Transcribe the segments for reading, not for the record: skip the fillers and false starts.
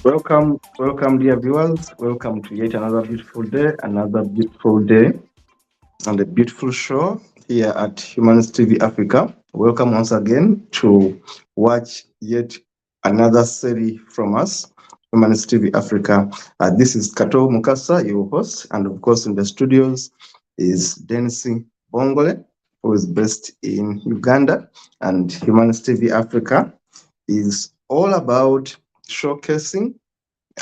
Welcome, dear viewers. Welcome to yet another beautiful day, and a beautiful show here at Humans TV Africa. Welcome once again to watch yet another series from us, Humans TV Africa. This is Kato Mukasa, your host, and of course, in the studios is Denisi Bongole, who is based in Uganda, and Humans TV Africa is all about showcasing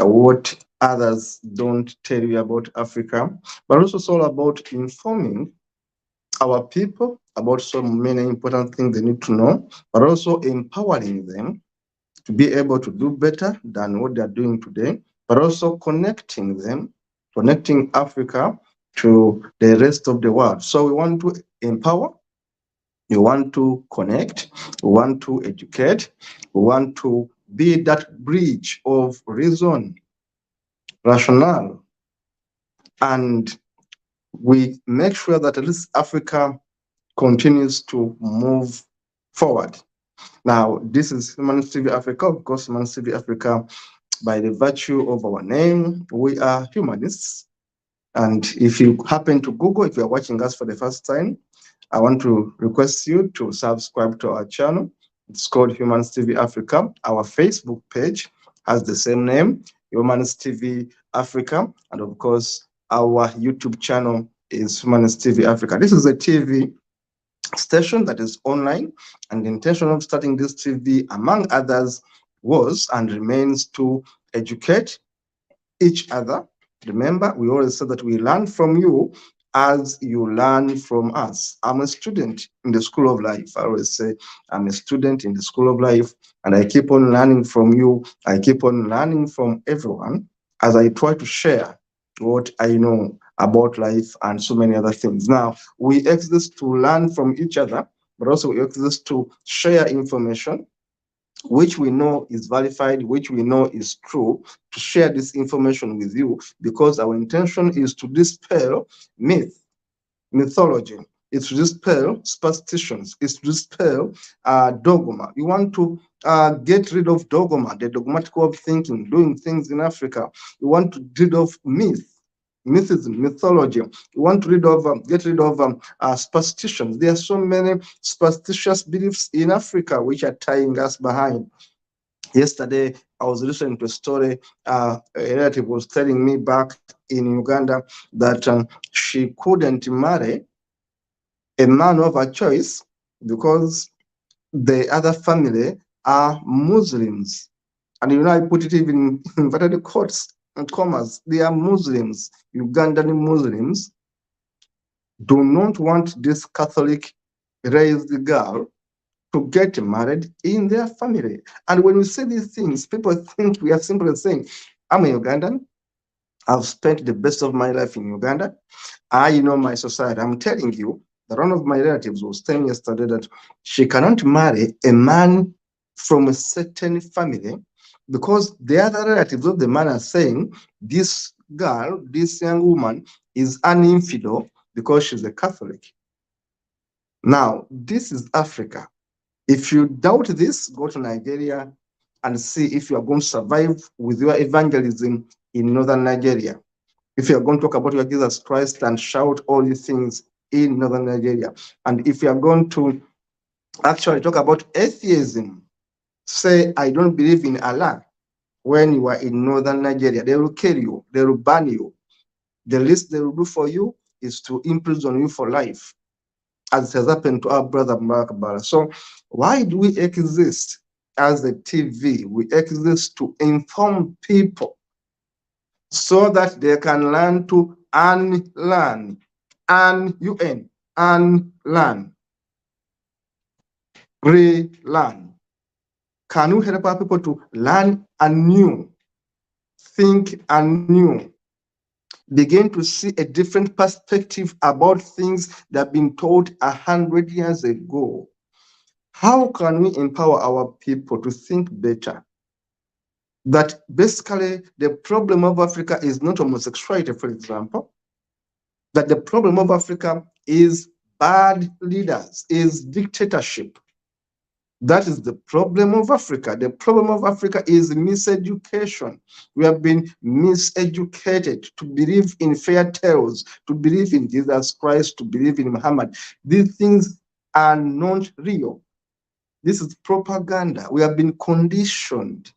what others don't tell you about Africa, but also it's all about informing our people about so many important things they need to know, but also empowering them to be able to do better than what they're doing today, but also connecting Africa to the rest of the world. So we want to empower, we want to connect, we want to educate, we want to be that bridge of reason, rationale, and we make sure that at least Africa continues to move forward. Now, this is Humans TV Africa. Of course, Humans TV Africa, by the virtue of our name, we are humanists. And if you happen to Google, if you're watching us for the first time, I want to request you to subscribe to our channel. It's called Humans TV Africa. Our Facebook page has the same name, Humans TV Africa. And of course, our YouTube channel is Humans TV Africa. This is a TV station that is online, and the intention of starting this TV, among others, was and remains to educate each other. Remember, we always say that we learn from you as you learn from us. I'm a student in the school of life. I always say I'm a student in the school of life, and I keep on learning from you. I keep on learning from everyone as I try to share what I know about life and so many other things. Now, we exist to learn from each other, but also we exist to share information which we know is verified, which we know is true, to share this information with you, because our intention is to dispel mythology. It's to dispel superstitions. It's to dispel dogma. We want to get rid of dogma, the dogmatic way of thinking, doing things in Africa. We want to get rid of mythism, mythology. We want to get rid of superstitions. There are so many superstitious beliefs in Africa which are tying us behind. Yesterday, I was listening to a story. A relative was telling me back in Uganda that she couldn't marry a man of her choice because the other family are Muslims. And I put it even in inverted quotes and commas. They are Muslims. Ugandan Muslims do not want this Catholic raised girl to get married in their family. And when we say these things, people think we are simply saying, I'm a Ugandan. I've spent the best of my life in Uganda. I know my society. I'm telling you that one of my relatives was telling yesterday that she cannot marry a man from a certain family because the other relatives of the man are saying this girl, this young woman, is an infidel because she's a Catholic. Now, this is Africa. If you doubt this, go to Nigeria and see if you are going to survive with your evangelism in northern Nigeria. If you are going to talk about your Jesus Christ and shout all these things in northern Nigeria. And if you are going to actually talk about atheism, say, I don't believe in Allah, when you are in northern Nigeria, they will kill you, they will ban you. The least they will do for you is to imprison you for life, as has happened to our brother Mubarak Bara. So why do we exist as a TV? We exist to inform people so that they can learn to unlearn, unlearn, relearn. Can we help our people to learn anew, think anew, begin to see a different perspective about things that have been taught 100 years ago? How can we empower our people to think better? That basically the problem of Africa is not homosexuality, for example, that the problem of Africa is bad leaders, is dictatorship. That is the problem of Africa. The problem of Africa is miseducation. We have been miseducated to believe in fairy tales, to believe in Jesus Christ, to believe in Muhammad. These things are not real. This is propaganda. We have been conditioned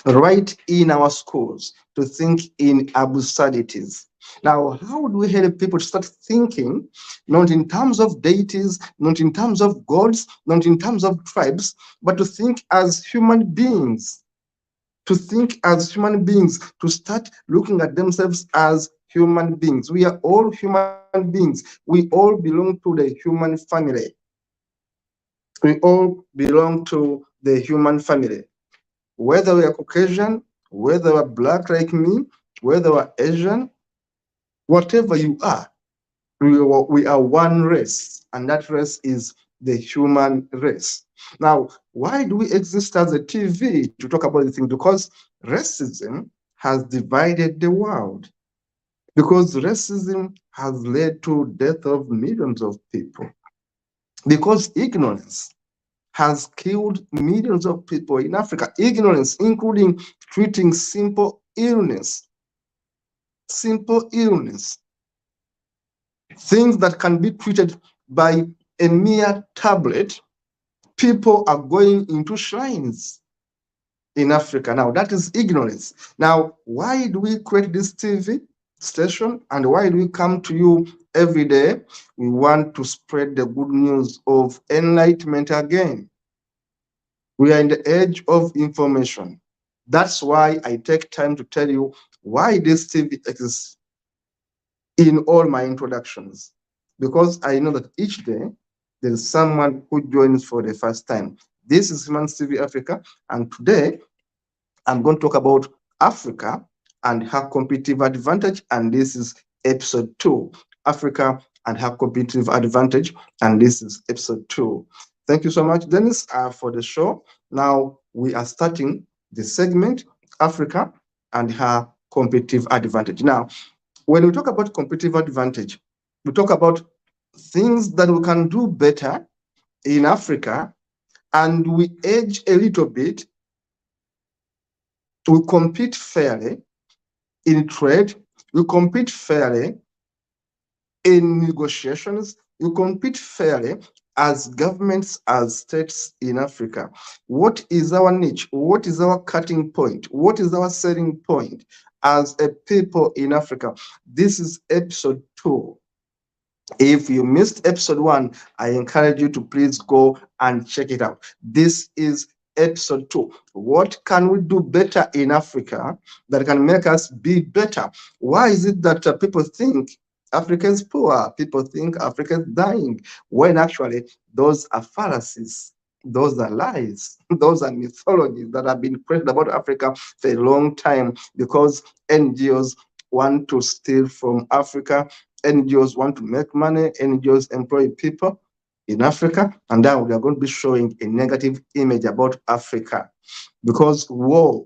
right in our schools to think in absurdities. Now, how do we help people to start thinking not in terms of deities, not in terms of gods, not in terms of tribes, but to think as human beings? To think as human beings, to start looking at themselves as human beings. We are all human beings. We all belong to the human family. We all belong to the human family. Whether we are Caucasian, whether we're black like me, whether we're Asian, whatever you are, we are one race, and that race is the human race. Now, why do we exist as a TV to talk about these things? Because racism has divided the world. Because racism has led to death of millions of people. Because ignorance has killed millions of people in Africa. Ignorance, including treating simple illness, things that can be treated by a mere tablet. People are going into shrines in Africa now. That is ignorance. Now, why do we create this TV station and why do we come to you every day? We want to spread the good news of enlightenment again. We are in the age of information. That's why I take time to tell you why this TV exists in all my introductions. Because I know that each day there is someone who joins for the first time. This is Humans TV Africa, and today I'm going to talk about Africa and her competitive advantage, and this is episode 2, Africa and her competitive advantage, and this is episode 2. Thank you so much, Dennis, for the show. Now we are starting the segment, Africa and her competitive advantage. Now, when we talk about competitive advantage, we talk about things that we can do better in Africa, and we edge a little bit. We compete fairly in trade, we compete fairly in negotiations, we compete fairly as governments, as states in Africa. What is our niche? What is our cutting point? What is our selling point as a people in Africa? This is episode 2. If you missed episode 1, I encourage you to please go and check it out. This is episode 2. What can we do better in Africa that can make us be better? Why is it that people think Africa is poor? People think Africa is dying, when actually those are fallacies. Those are lies. Those are mythologies that have been created about Africa for a long time because NGOs want to steal from Africa. NGOs want to make money. NGOs employ people in Africa, and now we are going to be showing a negative image about Africa because war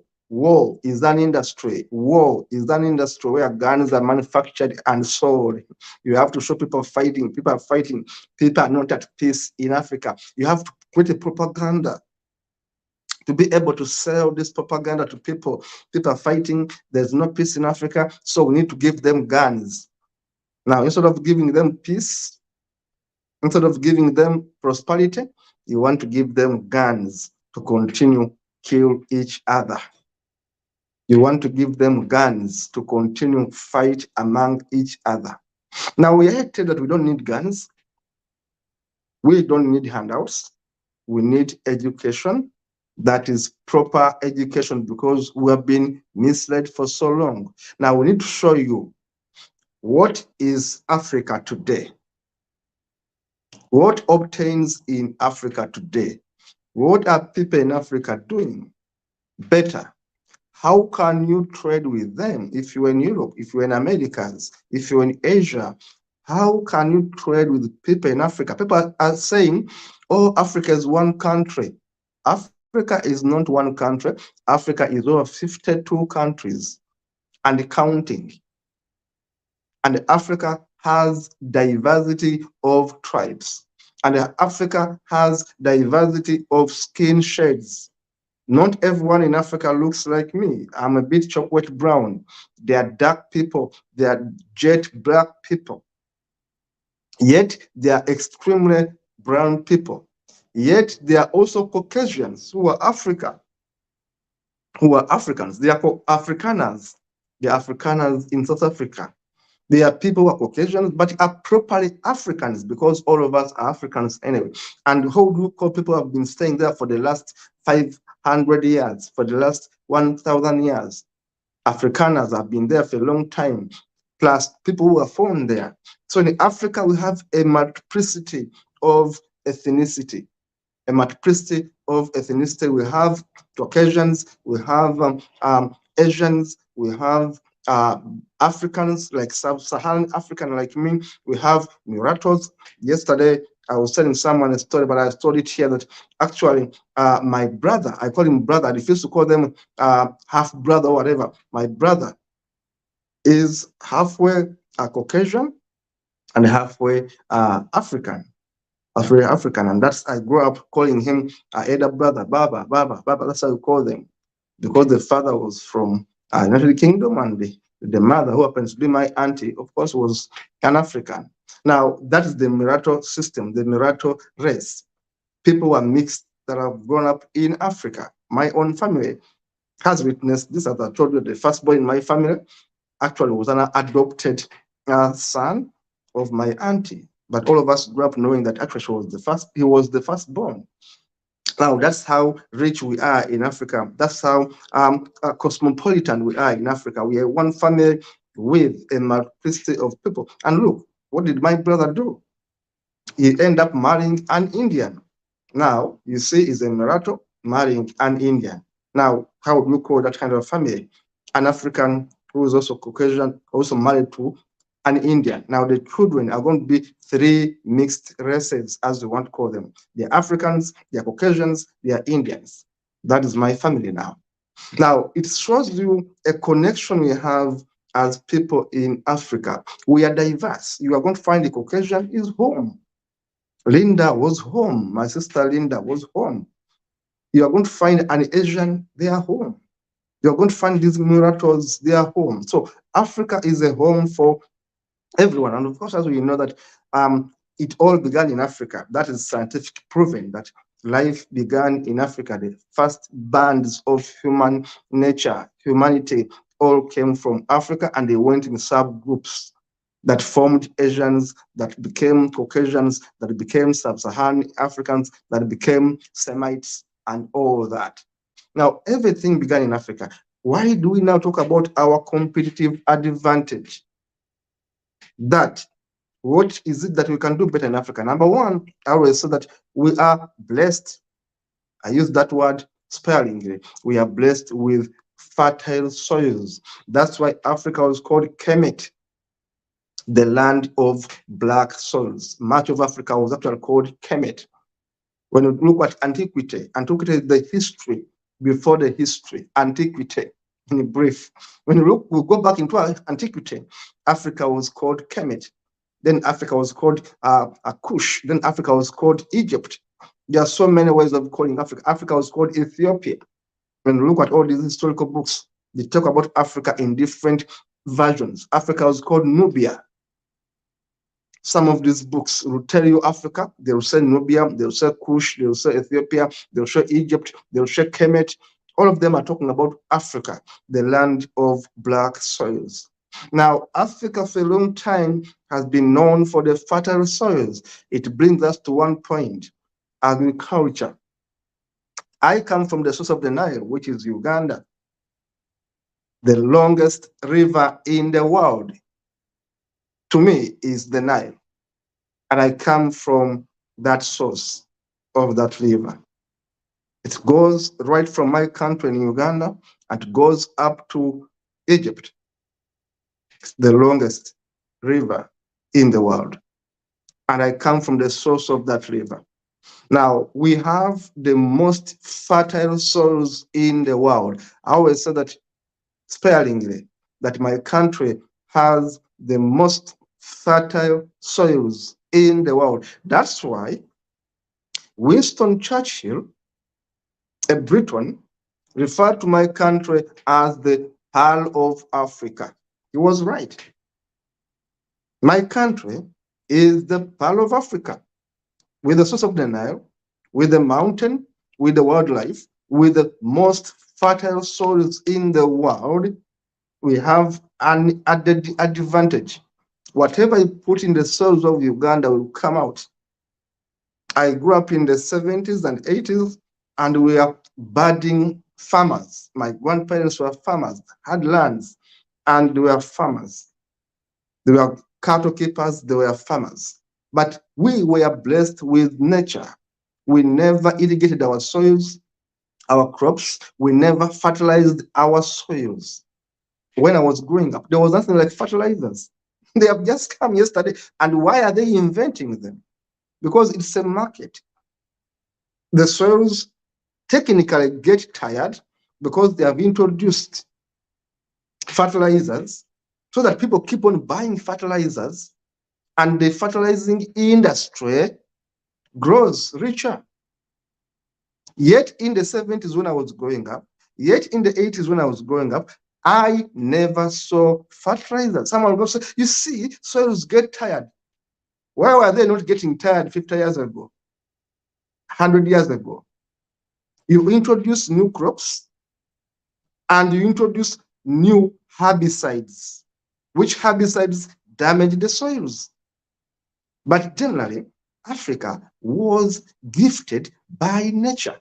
is an industry. War is an industry where guns are manufactured and sold. You have to show people fighting. People are fighting. People are not at peace in Africa. You have to create a propaganda to be able to sell this propaganda to people. People are fighting. There's no peace in Africa, so we need to give them guns. Now, instead of giving them peace, instead of giving them prosperity, you want to give them guns to continue kill each other. You want to give them guns to continue fight among each other. Now, we are told that we don't need guns. We don't need handouts. We need education. That is proper education because we have been misled for so long. Now, we need to show you what is Africa today. What obtains in Africa today? What are people in Africa doing better? How can you trade with them? If you're in Europe, if you're in Americas, if you're in Asia, how can you trade with people in Africa? People are saying, oh, Africa is one country. Africa is not one country. Africa is over 52 countries and counting. And Africa has diversity of tribes. And Africa has diversity of skin shades. Not everyone in Africa looks like me. I'm a bit chocolate brown. They are dark people. They are jet black people. Yet they are extremely brown people. Yet they are also Caucasians who are Africa, who are Africans. They are called Afrikaners. They are Afrikaners in South Africa. They are people who are Caucasians, but are properly Africans because all of us are Africans anyway. And how do you call people who have been staying there for the last 500 years, for the last 1,000 years? Afrikaners have been there for a long time, plus people who are born there. So in Africa, we have a multiplicity of ethnicity. A multiplicity of ethnicity. We have Caucasians, we have Asians, we have Africans like Sub-Saharan African like me, we have mulattoes. Yesterday, I was telling someone a story, but I told it here that actually my brother, I call him brother, I refuse to call them half brother or whatever. My brother is halfway Caucasian and halfway African. Very African, and that's I grew up calling him elder brother, Baba, Baba, Baba. That's how we call them, because the father was from United Kingdom, and the mother, who happens to be my auntie, of course, was an African. Now that is the mulatto system, the mulatto race. People who are mixed that have grown up in Africa. My own family has witnessed this. As I told you, the first boy in my family actually was an adopted son of my auntie. But all of us grew up knowing that actually he was the firstborn. Now that's how rich we are in Africa. That's how cosmopolitan we are in Africa. We are one family with a multiplicity of people. And look, what did my brother do? He ended up marrying an Indian. Now you see, he's a mulatto marrying an Indian. Now, how would you call that kind of family? An African who is also Caucasian, also married to an Indian. Now the children are going to be three mixed races, as we want to call them. They're Africans, they're Caucasians, they're Indians. That is my family now. Now it shows you a connection we have as people in Africa. We are diverse. You are going to find the Caucasian is home. Linda was home. My sister Linda was home. You are going to find an Asian, they are home. You're going to find these mulattoes, they are home. So Africa is a home for everyone. And of course, as we know that it all began in Africa. That is scientific proven that life began in Africa. The first bands of human nature, humanity, all came from Africa, and they went in subgroups that formed Asians, that became Caucasians, that became Sub-Saharan Africans, that became Semites, and all that. Now, everything began in Africa. Why do we now talk about our competitive advantage? That what is it that we can do better in Africa? Number one, I always say that we are blessed. I use that word sparingly. We are blessed with fertile soils. That's why Africa was called Kemet, the land of black soils. Much of Africa was actually called Kemet. When you look at antiquity, antiquity is the history before the history, antiquity in brief. When we go back into antiquity, Africa was called Kemet. Then Africa was called Kush. Then Africa was called Egypt. There are so many ways of calling Africa. Africa was called Ethiopia. When we look at all these historical books, they talk about Africa in different versions. Africa was called Nubia. Some of these books will tell you Africa. They will say Nubia, they will say Kush, they will say Ethiopia, they will say Egypt, they will say Kemet. All of them are talking about Africa, the land of black soils. Now, Africa for a long time has been known for the fertile soils. It brings us to one point: agriculture. I come from the source of the Nile, which is Uganda, the longest river in the world. To me, is the Nile. And I come from that source of that river. It goes right from my country in Uganda and goes up to Egypt. It's the longest river in the world. And I come from the source of that river. Now, we have the most fertile soils in the world. I always say that sparingly, that my country has the most fertile soils in the world. That's why Winston Churchill, a Briton, referred to my country as the Pearl of Africa. He was right. My country is the Pearl of Africa, with the source of the Nile, with the mountain, with the wildlife, with the most fertile soils in the world. We have an added advantage. Whatever you put in the soils of Uganda will come out. I grew up in the 70s and 80s, and we are budding farmers. My grandparents were farmers, had lands, and they were farmers. They were cattle keepers, they were farmers. But we were blessed with nature. We never irrigated our soils, our crops. We never fertilized our soils. When I was growing up, there was nothing like fertilizers. They have just come yesterday. And why are they inventing them? Because it's a market. The soils technically get tired because they have introduced fertilizers so that people keep on buying fertilizers, and the fertilizing industry grows richer. Yet in the 70s when I was growing up, yet in the 80s when I was growing up, I never saw fertilizer. Someone will say, you see, soils get tired. Why were they not getting tired 50 years ago, 100 years ago? You introduce new crops and you introduce new herbicides, which herbicides damage the soils. But generally, Africa was gifted by nature,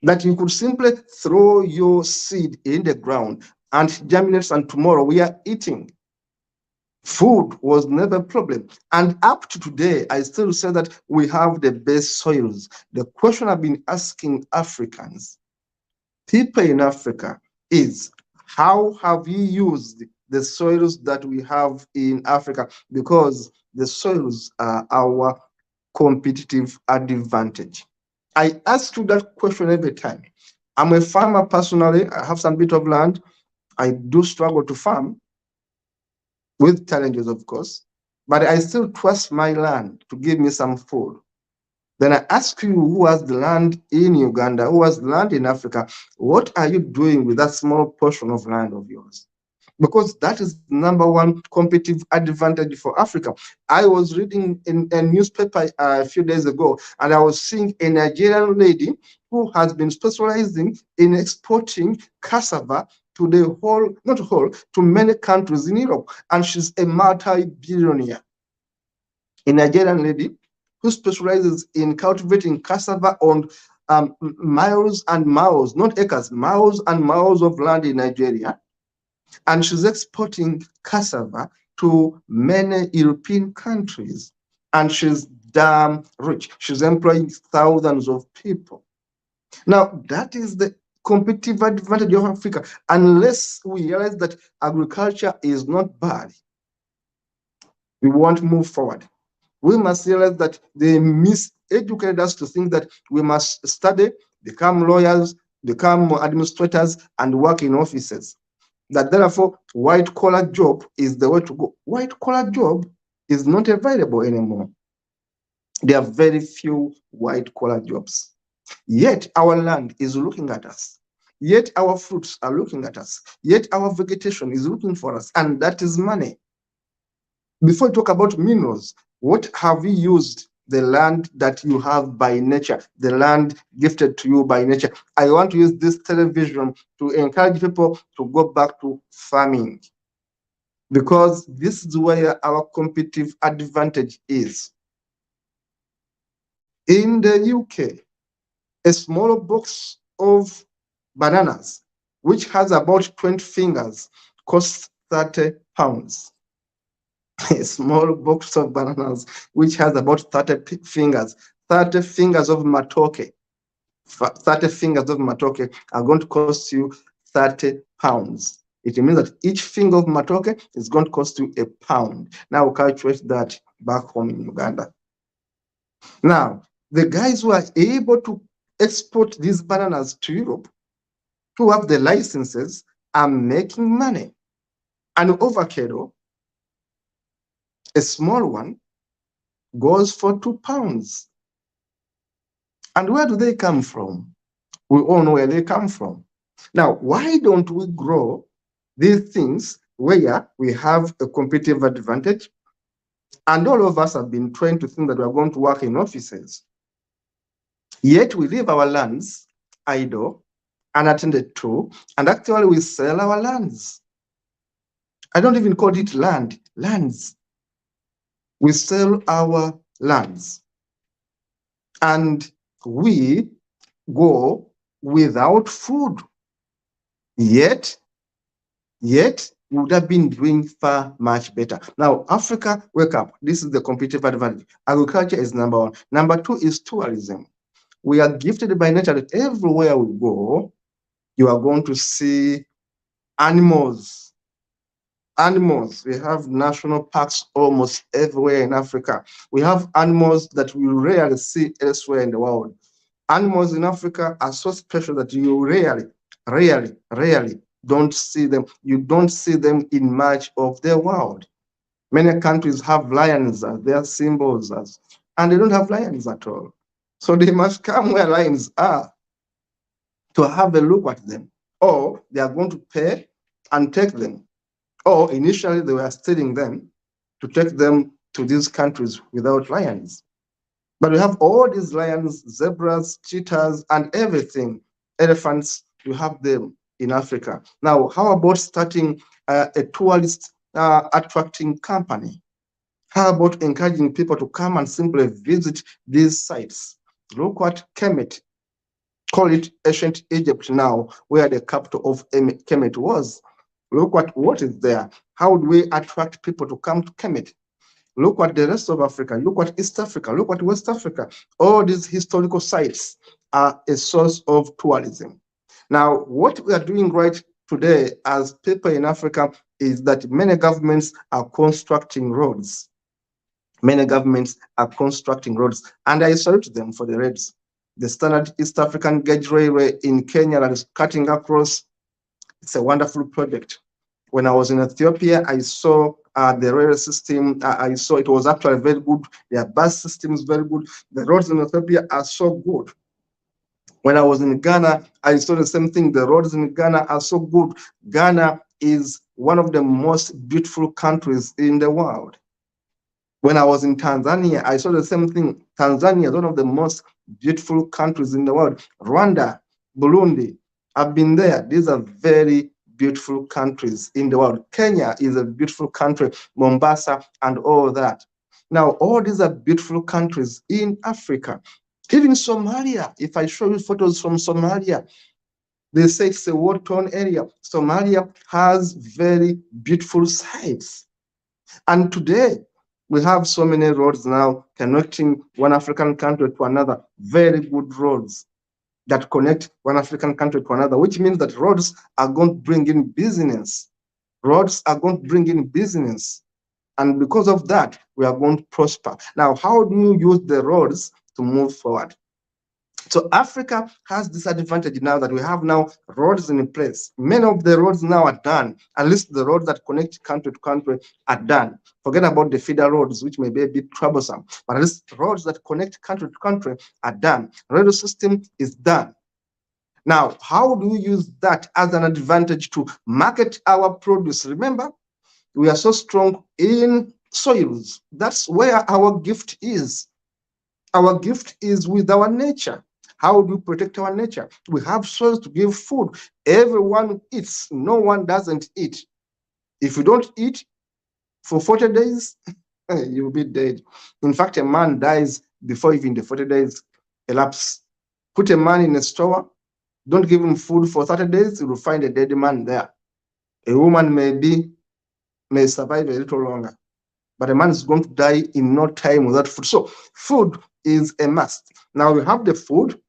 that you could simply throw your seed in the ground and germinates, and tomorrow we are eating. Food was never a problem. And up to today, I still say that we have the best soils. The question I've been asking Africans, people in Africa, is how have you used the soils that we have in Africa? Because the soils are our competitive advantage. I ask you that question every time. I'm a farmer personally. I have some bit of land. I do struggle to farm with challenges, of course, but I still trust my land to give me some food. Then I ask you, who has the land in Uganda, who has land in Africa, what are you doing with that small portion of land of yours? Because that is number one competitive advantage for Africa. I was reading in a newspaper a few days ago, and I was seeing a Nigerian lady who has been specializing in exporting cassava to the whole, not whole, to many countries in Europe, and she's a multi-billionaire. A Nigerian lady who specializes in cultivating cassava on miles and miles, not acres, miles and miles of land in Nigeria. And she's exporting cassava to many European countries. And she's damn rich. She's employing thousands of people. Now, that is the competitive advantage of Africa. Unless we realize that agriculture is not bad, we won't move forward. We must realize that they miseducated us to think that we must study, become lawyers, become administrators, and work in offices. That therefore, white-collar job is the way to go. White-collar job is not available anymore. There are very few white-collar jobs. Yet our land is looking at us. Yet our fruits are looking at us. Yet our vegetation is looking for us, and that is money. Before we talk about minerals, what have you used the land that you have by nature, the land gifted to you by nature? I want to use this television to encourage people to go back to farming, because this is where our competitive advantage is. In the UK, a small box of bananas, which has about 20 fingers, costs 30 pounds. A small box of bananas, which has about 30 fingers, 30 fingers of matoke, 30 fingers of matoke are going to cost you 30 pounds. It means that each finger of matoke is going to cost you £1. Now calculate that back home in Uganda. Now, the guys who are able to export these bananas to Europe, who have the licenses, are making money. An avocado, a small one, goes for £2. And where do they come from? We all know where they come from. Now, why don't we grow these things where we have a competitive advantage? And all of us have been trained to think that we are going to work in offices. Yet we leave our lands idle, unattended to, and actually we sell our lands. I don't even call it land, lands. We sell our lands. And we go without food. Yet we would have been doing far much better. Now, Africa, wake up. This is the competitive advantage. Agriculture is number one. Number two is tourism. We are gifted by nature that everywhere we go, you are going to see animals. Animals. We have national parks almost everywhere in Africa. We have animals that we rarely see elsewhere in the world. Animals in Africa are so special that you rarely don't see them. You don't see them in much of the world. Many countries have lions as their symbols, and they don't have lions at all. So they must come where lions are to have a look at them, or they are going to pay and take them. Or initially they were stealing them to take them to these countries without lions. But we have all these lions, zebras, cheetahs, and everything. Elephants, you have them in Africa. Now, how about starting a tourist attracting company? How about encouraging people to come and simply visit these sites? Look at Kemet, call it ancient Egypt now, where the capital of Kemet was. Look at what is there. How do we attract people to come to Kemet? Look at the rest of Africa. Look at East Africa. Look at West Africa. All these historical sites are a source of tourism. Now, what we are doing right today as people in Africa is that many governments are constructing roads. Many governments are constructing roads, and I salute them for the roads. The Standard East African Gauge Railway in Kenya that is cutting across, it's a wonderful project. When I was in Ethiopia, I saw the rail system. I saw it was actually very good. Their bus system is very good. The roads in Ethiopia are so good. When I was in Ghana, I saw the same thing. The roads in Ghana are so good. Ghana is one of the most beautiful countries in the world. When I was in Tanzania, I saw the same thing. Tanzania is one of the most beautiful countries in the world. Rwanda, Burundi, I've been there. These are very beautiful countries in the world. Kenya is a beautiful country, Mombasa, and all that. Now, all these are beautiful countries in Africa. Even Somalia, if I show you photos from Somalia, they say it's a war-torn area. Somalia has very beautiful sites. And today, we have so many roads now connecting one African country to another, very good roads that connect one African country to another, which means that roads are going to bring in business. Roads are going to bring in business. And because of that, we are going to prosper. Now, how do you use the roads to move forward? So Africa has this advantage now that we have now roads in place. Many of the roads now are done. At least the roads that connect country to country are done. Forget about the feeder roads, which may be a bit troublesome. But at least roads that connect country to country are done. Radio system is done. Now, how do we use that as an advantage to market our produce? Remember, we are so strong in soils. That's where our gift is. Our gift is with our nature. How do we protect our nature? We have soils to give food. Everyone eats. No one doesn't eat. If you don't eat for 40 days, you'll be dead. In fact, a man dies before even the 40 days elapse. Put a man in a store, don't give him food for 30 days, you will find a dead man there. A woman may survive a little longer, but a man is going to die in no time without food. So food is a must. Now we have the food,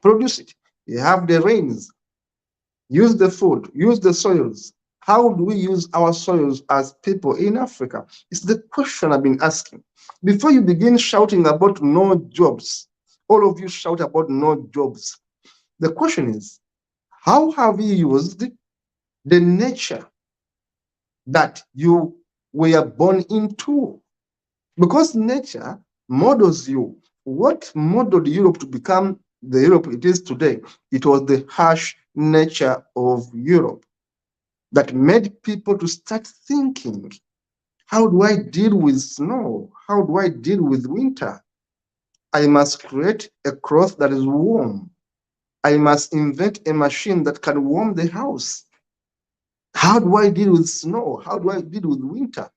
produce it. You have the rains, use the food, use the soils. How do we use our soils as people in Africa? It's the question I've been asking. Before you begin shouting about no jobs, all of you shout about no jobs. The question is, how have you used the nature that you were born into? Because nature models you. what modeled Europe to become the Europe it is today, it was the harsh nature of Europe that made people to start thinking, how do I deal with snow? How do I deal with winter? I must create a cloth that is warm. I must invent a machine that can warm the house. How do I deal with snow? How do I deal with winter?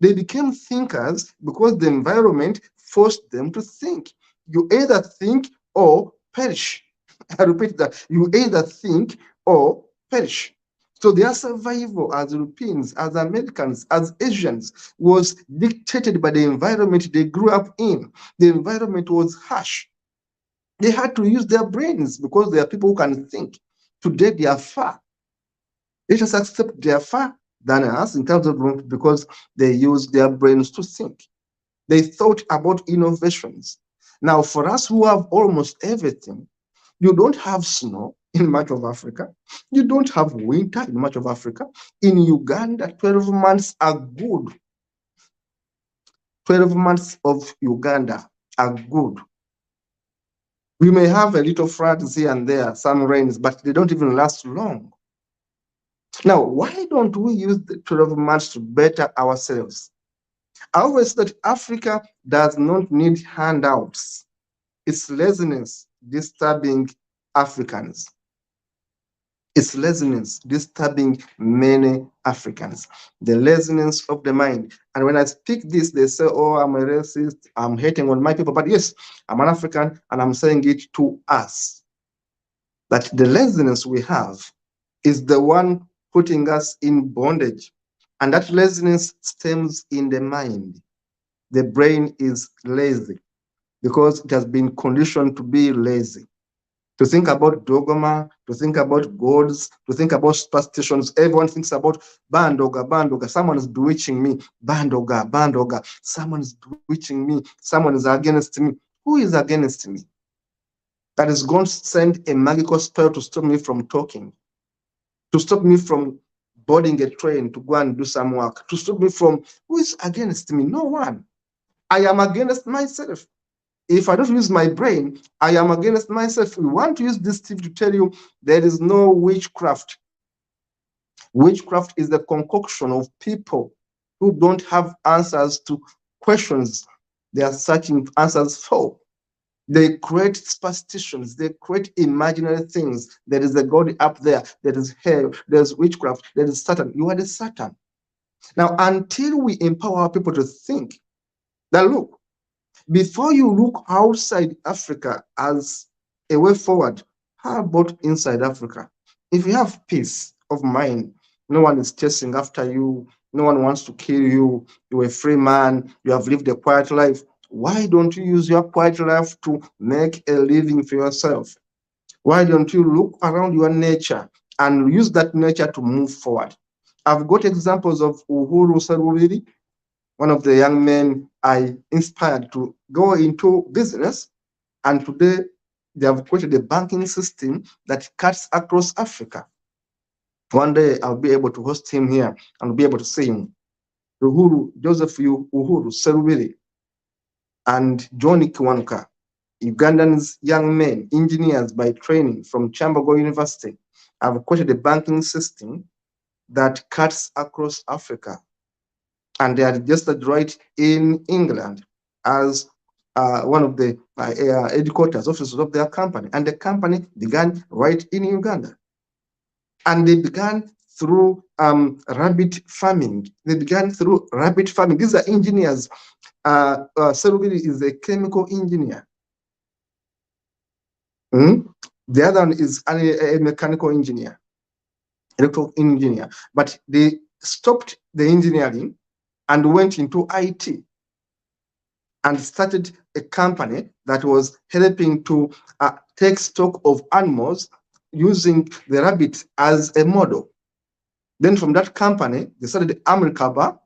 They became thinkers because the environment forced them to think. You either think or perish. I repeat that. You either think or perish. So their survival as Europeans, as Americans, as Asians was dictated by the environment they grew up in. The environment was harsh. They had to use their brains because they are people who can think. Today they are far. Let us accept they are far than us in terms of because they use their brains to think. They thought about innovations. Now, for us who have almost everything, you don't have snow in much of Africa. You don't have winter in much of Africa. In Uganda, 12 months are good. 12 months of Uganda are good. We may have a little floods here and there, some rains, but they don't even last long. Now, why don't we use the 12 months to better ourselves? I always thought Africa does not need handouts. It's laziness disturbing Africans. It's laziness disturbing many Africans. The laziness of the mind. And when I speak this, they say, oh, I'm a racist, I'm hating on my people. But yes, I'm an African and I'm saying it to us. That the laziness we have is the one putting us in bondage. And that laziness stems in the mind. The brain is lazy because it has been conditioned to be lazy, to think about dogma, to think about gods, to think about superstitions. Everyone thinks about bandoga, bandoga. Someone is bewitching me, bandoga, bandoga. Someone is bewitching me. Someone is against me. Who is against me? That is going to send a magical spell to stop me from talking, to stop me from boarding a train to go and do some work, to stop me from, who is against me? No one. I am against myself. If I don't use my brain, I am against myself. We want to use this tip to tell you there is no witchcraft. Witchcraft is the concoction of people who don't have answers to questions they are searching answers for. They create superstitions, they create imaginary things. There is a God up there, there is hell, there's witchcraft, there is Satan. You are the Satan. Now, until we empower people to think that, look, before you look outside Africa as a way forward, how about inside Africa? If you have peace of mind, no one is chasing after you, no one wants to kill you, you're a free man, you have lived a quiet life, why don't you use your quiet life to make a living for yourself? Why don't you look around your nature and use that nature to move forward? I've got examples of Uhuru Saruviri, one of the young men I inspired to go into business. And today they have created a banking system that cuts across Africa. One day I'll be able to host him here and be able to see him. Joseph Uhuru Serubiri and Johnny Kiwanuka, Ugandan's young men, engineers by training from Chambago University, have created a banking system that cuts across Africa. And they are registered right in England as one of the headquarters offices of their company. And the company began right in Uganda. And they began through rabbit farming. They began through rabbit farming. These are engineers. Serubiri is a chemical engineer. The other one is a mechanical engineer, electrical engineer. But they stopped the engineering and went into IT and started a company that was helping to take stock of animals using the rabbit as a model. Then from that company, they started the Americaba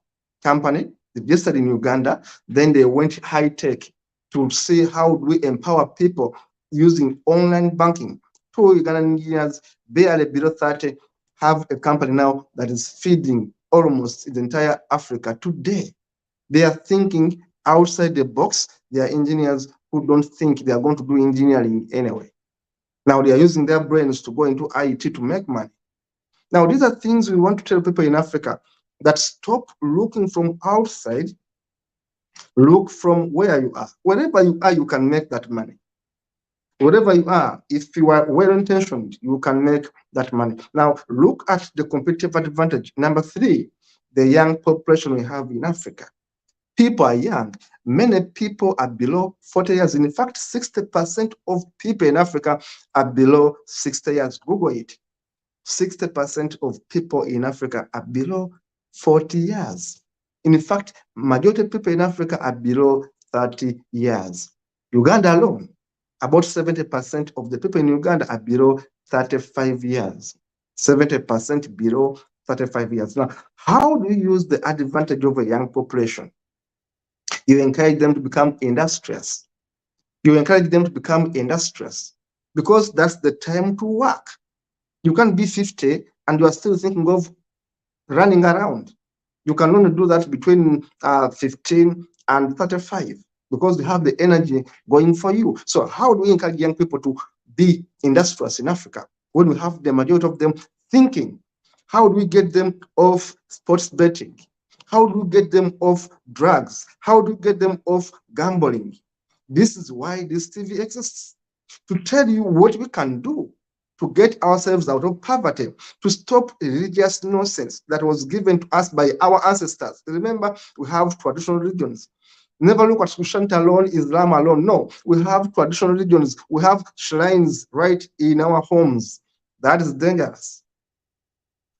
company, they registered in Uganda. Then they went high tech to see how do we empower people using online banking. 2 Ugandan engineers, barely below 30, have a company now that is feeding almost the entire Africa today. They are thinking outside the box. They are engineers who don't think they are going to do engineering anyway. Now they are using their brains to go into IT to make money. Now, these are things we want to tell people in Africa, that stop looking from outside, look from where you are. Wherever you are, you can make that money. Wherever you are, if you are well intentioned, you can make that money. Now, look at the competitive advantage. Number 3, the young population we have in Africa. People are young. Many people are below 40 years. In fact, 60% of people in Africa are below 60 years. Google it. 60% of people in Africa are below 40 years. In fact, majority of people in Africa are below 30 years. Uganda alone, about 70% of the people in Uganda are below 35 years. 70% below 35 years. Now, how do you use the advantage of a young population? You encourage them to become industrious. You encourage them to become industrious because that's the time to work. You can't be 50 and you are still thinking of running around. You can only do that between 15 and 35 because you have the energy going for you. So how do we encourage young people to be industrious in Africa when we have the majority of them thinking? How do we get them off sports betting? How do we get them off drugs? How do we get them off gambling? This is why this TV exists, to tell you what we can do to get ourselves out of poverty, to stop religious nonsense that was given to us by our ancestors. Remember, we have traditional religions. Never look at Christianity alone, Islam alone. No, we have traditional religions. We have shrines right in our homes. That is dangerous.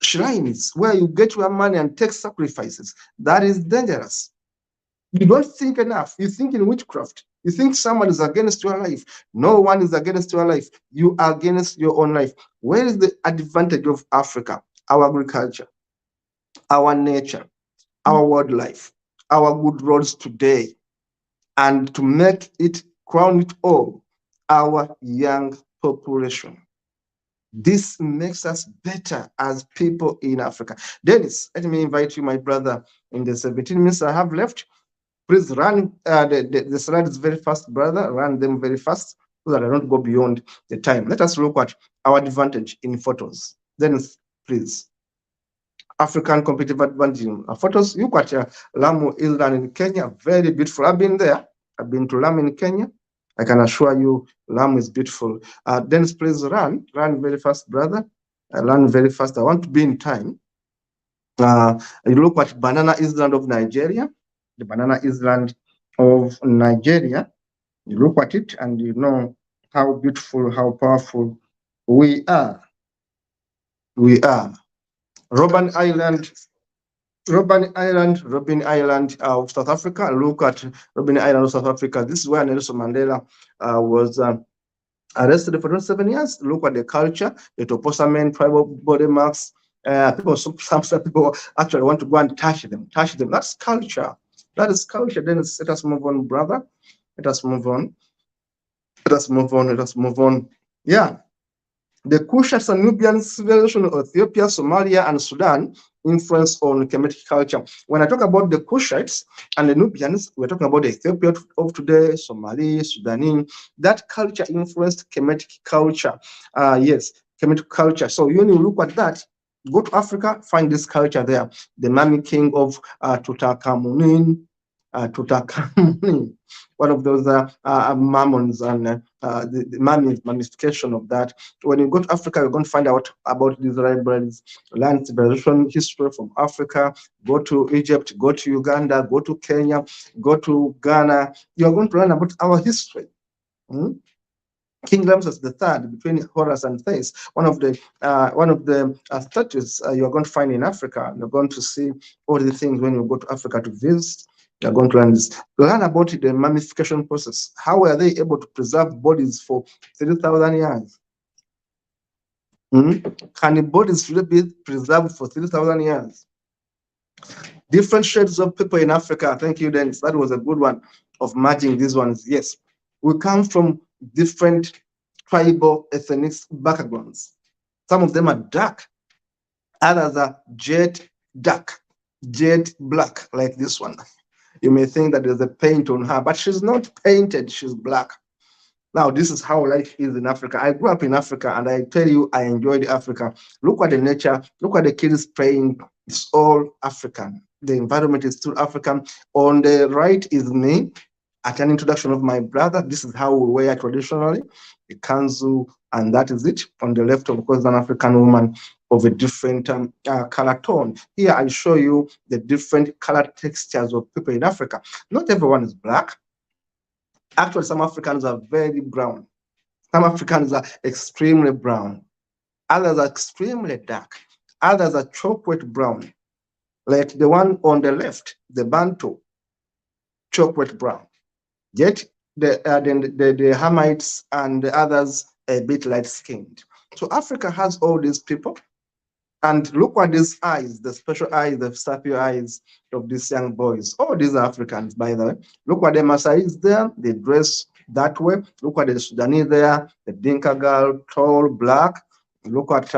Shrines where you get your money and take sacrifices. That is dangerous. You don't think enough. You think in witchcraft. You think someone is against your life. No one is against your life. You are against your own life. Where is the advantage of Africa? Our agriculture, our nature, our wildlife, our good roads today. And to make it, crown it all, our young population. This makes us better as people in Africa. Dennis, let me invite you, my brother, in the 17 minutes I have left. Please run, the slide is very fast, brother. Run them very fast so that I don't go beyond the time. Let us look at our advantage in photos. Then, please. African competitive advantage in photos. Look at Lamu Island in Kenya. Very beautiful. I've been there. I've been to Lamu in Kenya. I can assure you, Lamu is beautiful. Dennis, please run very fast, brother. Run very fast. I want to be in time. You look at Banana Island of Nigeria. The Banana Island of Nigeria. You look at it and you know how beautiful, how powerful we are. We are. Robben Island of South Africa. Look at Robben Island of South Africa. This is where Nelson Mandela was arrested for 27 years. Look at the culture, the Toposamen tribal body marks. Some people actually want to go and touch them. That's culture. That is culture. Then let us move on, brother. Let us move on. Yeah. The Kushite and Nubian civilization of Ethiopia, Somalia, and Sudan influence on Kemetic culture. When I talk about the Kushites and the Nubians, we're talking about the Ethiopia of today, Somali, Sudanese. That culture influenced Kemetic culture. Yes, Kemetic culture. So when you look at that, go to Africa, find this culture there. The Mummy King of Tutankhamun, one of those mammons and the mummification of that. When you go to Africa, you're going to find out about these libraries, learn civilization history from Africa, go to Egypt, go to Uganda, go to Kenya, go to Ghana. You're going to learn about our history. King Ramses III, between Horus and Thetis, one of the statues you're going to find in Africa. You're going to see all the things when you go to Africa to visit. You're going to learn this. Learn about the mummification process. How were they able to preserve bodies for 3,000 years? Can the bodies really be preserved for 3,000 years? Different shades of people in Africa. Thank you, Dennis. That was a good one of merging these ones. Yes, we come from different tribal ethnic backgrounds. Some of them are dark, others are jet dark, jet black, like this one. You may think that there's a paint on her, but she's not painted, she's black. Now, this is how life is in Africa. I grew up in Africa, and I tell you, I enjoyed Africa. Look at the nature, look at the kids playing. It's all African. The environment is still African. On the right is me at an introduction of my brother. This is how we wear traditionally, the kanzu, and that is it. On the left, of course, an African woman of a different color tone. Here, I show you the different color textures of people in Africa. Not everyone is black. Actually, some Africans are very brown. Some Africans are extremely brown. Others are extremely dark. Others are chocolate brown, like the one on the left, the Bantu, chocolate brown. Yet the Hamites and the others a bit light skinned. So Africa has all these people. And look at these eyes, the special eyes, the sapio eyes of these young boys. All these are Africans, by the way. Look at the Maasais there, they dress that way. Look at the Sudanese there, the Dinka girl, tall, black. Look at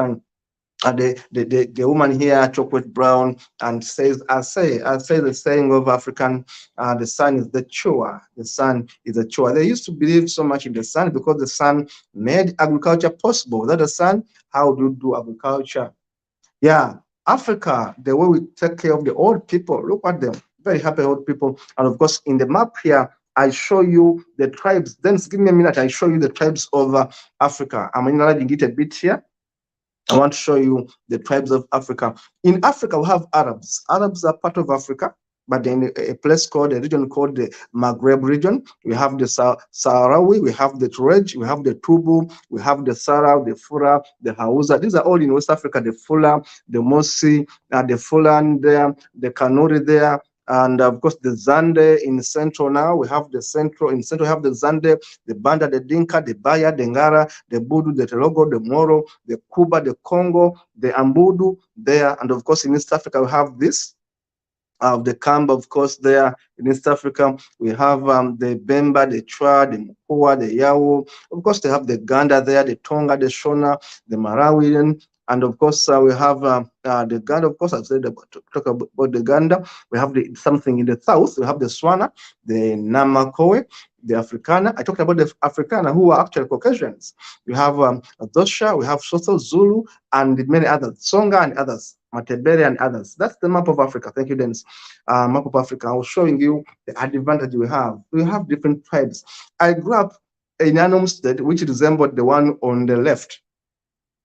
the woman here, chocolate brown, and says, I say the saying of African, the sun is the chua. The sun is a chua. They used to believe so much in the sun because the sun made agriculture possible. Without the sun, how do you do agriculture? Yeah, Africa, the way we take care of the old people, look at them, very happy old people. And of course, in the map here, I show you the tribes. Then give me a minute, I show you the tribes of Africa. I'm enlarging it a bit here. I want to show you the tribes of Africa. In Africa, we have Arabs. Arabs are part of Africa, but in a place called, a region called the Maghreb region. We have the Sahrawi, we have the Tuareg, we have the Tubu, we have the Sara, the Fura, the Hausa. These are all in West Africa, the Fula, the Mosi, the Fulan there, the Kanuri there, and of course the Zande in Central now. We have the Central, in Central we have the Zande, the Banda, the Dinka, the Baya, the Ngara, the Budu, the Telogo, the Moro, the Kuba, the Congo, the Ambudu there. And of course in East Africa we have this, the Kamba, of course, there in East Africa. We have the Bemba, the Chwa, the Mukua, the Yawo. Of course, they have the Ganda there, the Tonga, the Shona, the Marawian. And of course, we have the Ganda. Of course, I've said talk about the Ganda. We have something in the south. We have the Swana, the Namakoe, the Afrikaner. I talked about the Afrikaner who are actually Caucasians. We have Dosha, we have Soso, Zulu, and many others, Songa and others. Matebele and others. That's the map of Africa. Thank you, Dennis. Map of Africa. I was showing you the advantage we have. We have different tribes. I grew up in an homestead which resembled the one on the left.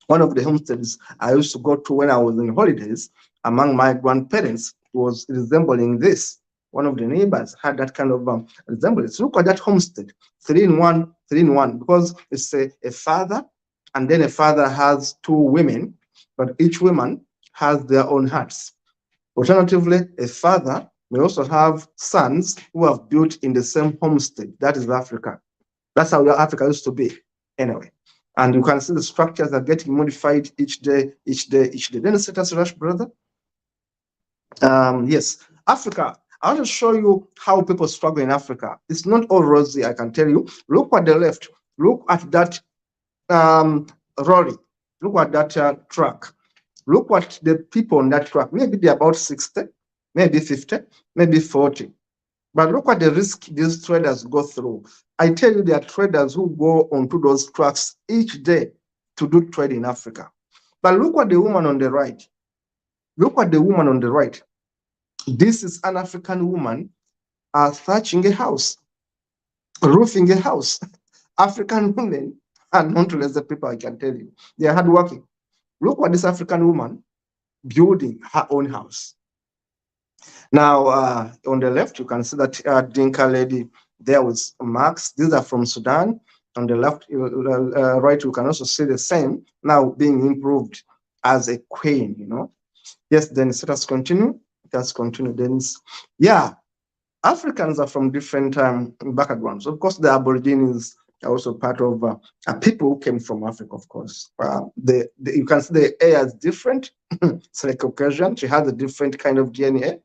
One of the homesteads I used to go to when I was in holidays among my grandparents was resembling this. One of the neighbors had that kind of resemblance. Look at that homestead, 3-in-1, 3-in-1, because it's a father, and then a father has 2 women, but each woman has their own huts. Alternatively, a father may also have sons who have built in the same homestead. That is Africa. That's how Africa used to be. Anyway, and you can see the structures are getting modified each day, each day, each day. Then set us rush, brother. Yes, Africa. I want to show you how people struggle in Africa. It's not all rosy, I can tell you. Look at the left. Look at that lorry. Look at that truck. Look what the people on that truck, maybe they're about 60, maybe 50, maybe 40. But look at the risk these traders go through. I tell you, there are traders who go onto those trucks each day to do trade in Africa. But look at the woman on the right. Look at the woman on the right. This is an African woman thatching a house, roofing a house. African women are not to the people, I can tell you. They are hardworking. Look at this African woman building her own house. Now, on the left, you can see that Dinka lady there with marks. These are from Sudan. On the left, right, you can also see the same now being improved as a queen, you know. Yes, then let us continue. Let's continue. Then, yeah, Africans are from different backgrounds. Of course, the Aborigines are also part of people who came from Africa, of course. You can see the air is different. It's like Caucasian. She has a different kind of DNA.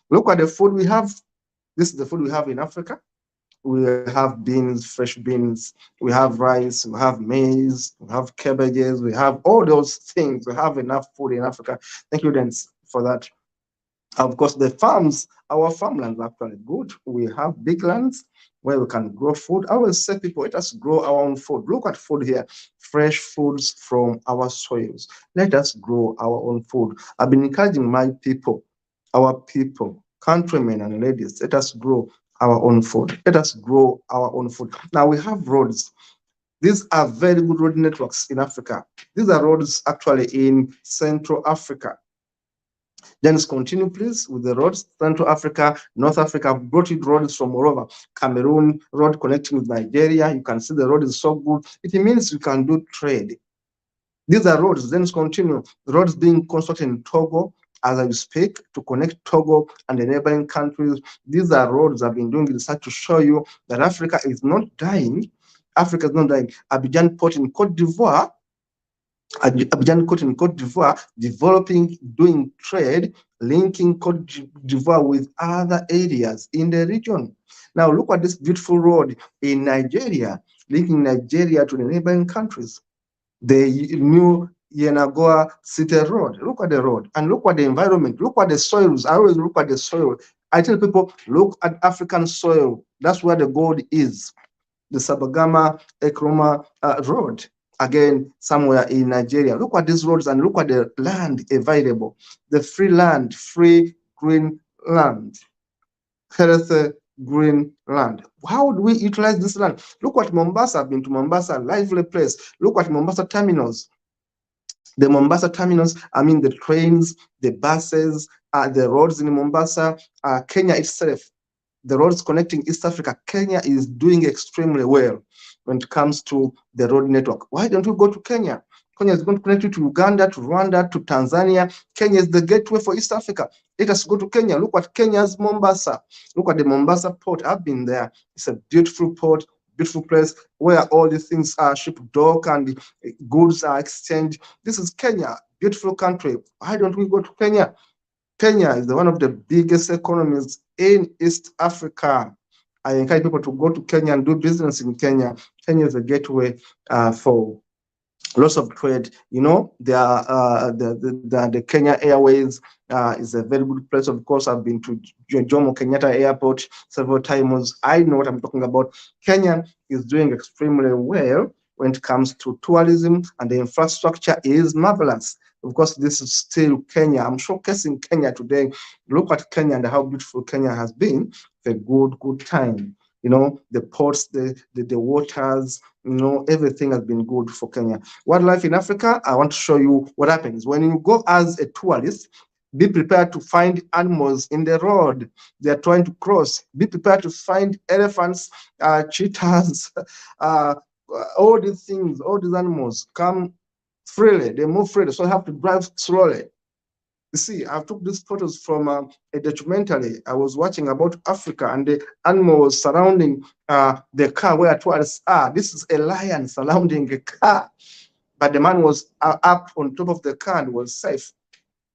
Look at the food we have. This is the food we have in Africa. We have beans, fresh beans. We have rice. We have maize. We have cabbages. We have all those things. We have enough food in Africa. Thank you, Dance, for that. Of course, the farms, our farmlands are actually good. We have big lands where we can grow food. I always say people, let us grow our own food. Look at food here, fresh foods from our soils. Let us grow our own food. I've been encouraging my people, our people, countrymen and ladies, let us grow our own food. Let us grow our own food. Now we have roads. These are very good road networks in Africa. These are roads actually in Central Africa. Then continue, please, with the roads. Central Africa, North Africa, I've brought you roads from all over. Cameroon, road connecting with Nigeria. You can see the road is so good. It means you can do trade. These are roads. Then continue. Roads being constructed in Togo as I speak to connect Togo and the neighboring countries. These are roads I've been doing research to show you that Africa is not dying. Africa is not dying. Abidjan Port in Cote d'Ivoire, Abidjan Cote in Cote d'Ivoire, developing, doing trade, linking Cote d'Ivoire with other areas in the region. Now look at this beautiful road in Nigeria, linking Nigeria to the neighboring countries. The new Yenagoa City Road. Look at the road and look at the environment. Look at the soils. I always look at the soil. I tell people, look at African soil. That's where the gold is. The Sabagama Ekroma Road, again, somewhere in Nigeria. Look at these roads and look at the land available. The free land, free green land, healthy green land. How do we utilize this land? Look at Mombasa. I've been to Mombasa, lively place. Look at Mombasa terminals. The Mombasa terminals, I mean the trains, the buses, the roads in Mombasa, Kenya itself, the roads connecting East Africa. Kenya is doing extremely well when it comes to the road network. Why don't we go to Kenya? Kenya is going to connect you to Uganda, to Rwanda, to Tanzania. Kenya is the gateway for East Africa. Let us go to Kenya. Look at Kenya's Mombasa. Look at the Mombasa port. I've been there. It's a beautiful port, beautiful place where all these things are shipped, dock, and goods are exchanged. This is Kenya, beautiful country. Why don't we go to Kenya? Kenya is one of the biggest economies in East Africa. I encourage people to go to Kenya and do business in Kenya. Kenya is a gateway for lots of trade. You know, the Kenya Airways is a very good place. Of course, I've been to Jomo Kenyatta Airport several times. I know what I'm talking about. Kenya is doing extremely well when it comes to tourism, and the infrastructure is marvelous. Of course, this is still Kenya. I'm showcasing Kenya today. Look at Kenya and how beautiful Kenya has been. It's a good time. You know, the ports, the waters, you know, everything has been good for Kenya. Wildlife in Africa, I want to show you what happens. When you go as a tourist, be prepared to find animals in the road. They are trying to cross. Be prepared to find elephants, cheetahs, all these things, all these animals come freely. They move freely, so you have to drive slowly. You see, I took these photos from a documentary I was watching about Africa, and the animals surrounding the car where tourists are. This is a lion surrounding a car, but the man was up on top of the car and was safe.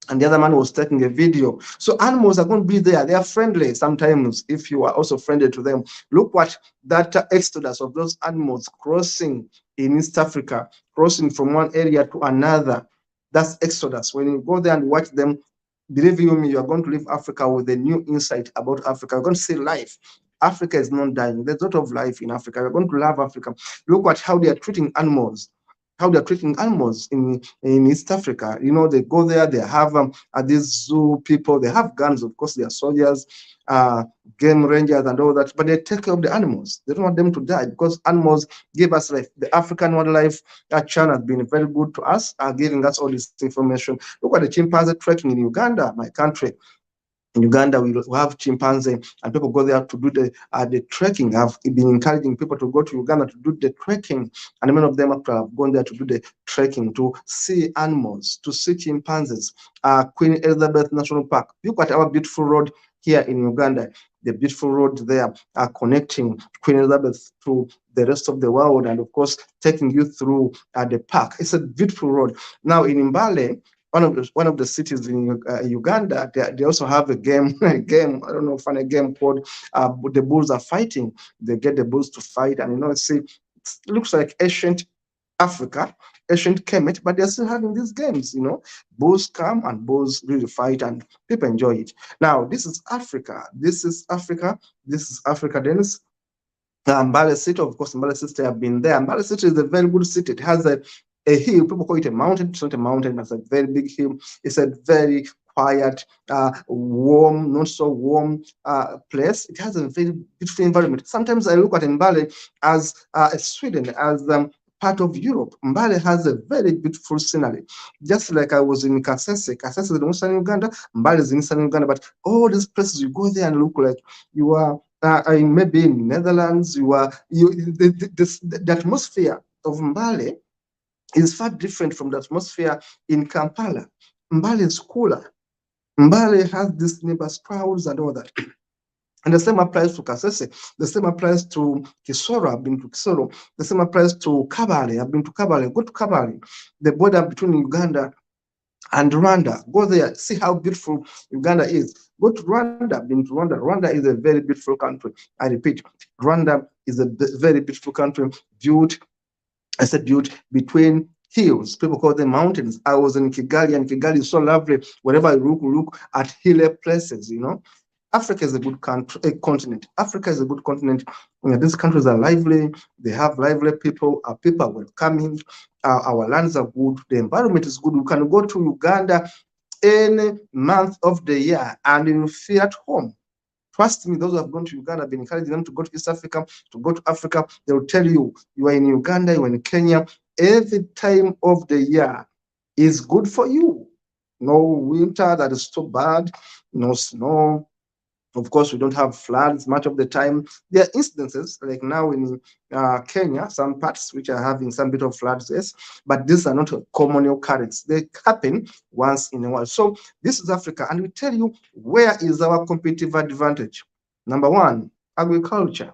And the other man was taking a video. So animals are going to be there. They are friendly sometimes if you are also friendly to them. Look what that exodus of those animals crossing in East Africa, crossing from one area to another. That's exodus. When you go there and watch them, believe you me, you are going to leave Africa with a new insight about Africa. You're going to see life. Africa is not dying. There's a lot of life in Africa. You're going to love Africa. Look at how they are treating animals. How they're treating animals in East Africa. You know, they go there, they have these zoo people, they have guns, of course, they are soldiers, game rangers and all that, but they take care of the animals. They don't want them to die because animals give us life. The African Wildlife Channel has been very good to us, giving us all this information. Look at the chimpanzee trekking in Uganda, my country. In Uganda, we have chimpanzee, and people go there to do the trekking. I've been encouraging people to go to Uganda to do the trekking, and many of them have gone there to do the trekking, to see animals, to see chimpanzees. Queen Elizabeth National Park. Look at our beautiful road here in Uganda. The beautiful road there connecting Queen Elizabeth to the rest of the world, and of course taking you through the park. It's a beautiful road. Now in Mbale, one of the cities in Uganda, they also have a game, I don't know, funny game called the bulls are fighting. They get the bulls to fight, and you know, see, it looks like ancient Africa, ancient Kemet, but they're still having these games, you know. Bulls come and bulls really fight and people enjoy it. Now, this is Africa. This is Africa. This is Africa, Dennis. Mbale City, of course, Mbale City, I've been there. Mbale City is a very good city. It has a hill. People call it a mountain. It's not a mountain. It's a very big hill. It's a very quiet, warm, not so warm place. It has a very beautiful environment. Sometimes I look at Mbale as Sweden, as part of Europe. Mbale has a very beautiful scenery. Just like I was in Kasese. Kasese is in Western Uganda. Mbale is in Eastern Uganda. But all these places, you go there and look like you are maybe in Netherlands. The atmosphere of Mbale is far different from the atmosphere in Kampala. Mbale is cooler. Mbale has these neighbors crowds and all that. And the same applies to Kasese. The same applies to Kisoro. I've been to Kisoro. The same applies to Kabale. I've been to Kabale. Go to Kabale, the border between Uganda and Rwanda. Go there, see how beautiful Uganda is. Go to Rwanda. I've been to Rwanda. Rwanda is a very beautiful country. I repeat, Rwanda is a very beautiful country, built between hills. People call them mountains. I was in Kigali, and Kigali is so lovely. Wherever I look at hilly places, you know. Africa is a good country, a continent. Africa is a good continent. You know, these countries are lively. They have lively people. Our people are welcoming. Our lands are good. The environment is good. You can go to Uganda any month of the year and you feel at home. Trust me, those who have gone to Uganda, I've been encouraging them to go to East Africa, to go to Africa. They will tell you, you are in Uganda, you are in Kenya. Every time of the year is good for you. No winter that is too bad, no snow. Of course, we don't have floods much of the time. There are instances, like now in Kenya, some parts which are having some bit of floods, yes, but these are not a common occurrence. They happen once in a while. So this is Africa, and we tell you where is our competitive advantage. Number one, agriculture,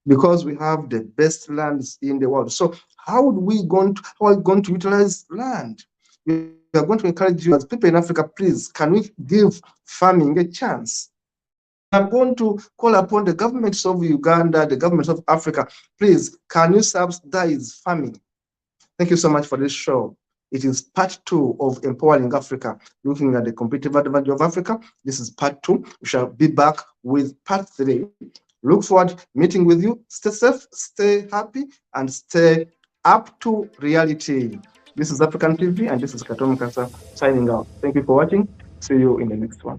because we have the best lands in the world. So how are we going to utilize land? We are going to encourage you as people in Africa, please, can we give farming a chance? I'm going to call upon the governments of Uganda, the governments of Africa, please, can you subsidize farming? Thank you so much for this show. It is part 2 of Empowering Africa, looking at the competitive advantage of Africa. This is part 2. We shall be back with part 3. Look forward meeting with you. Stay safe, stay happy, and stay up to reality. This is African TV, and this is Katom Kasa signing out. Thank you for watching. See you in the next one.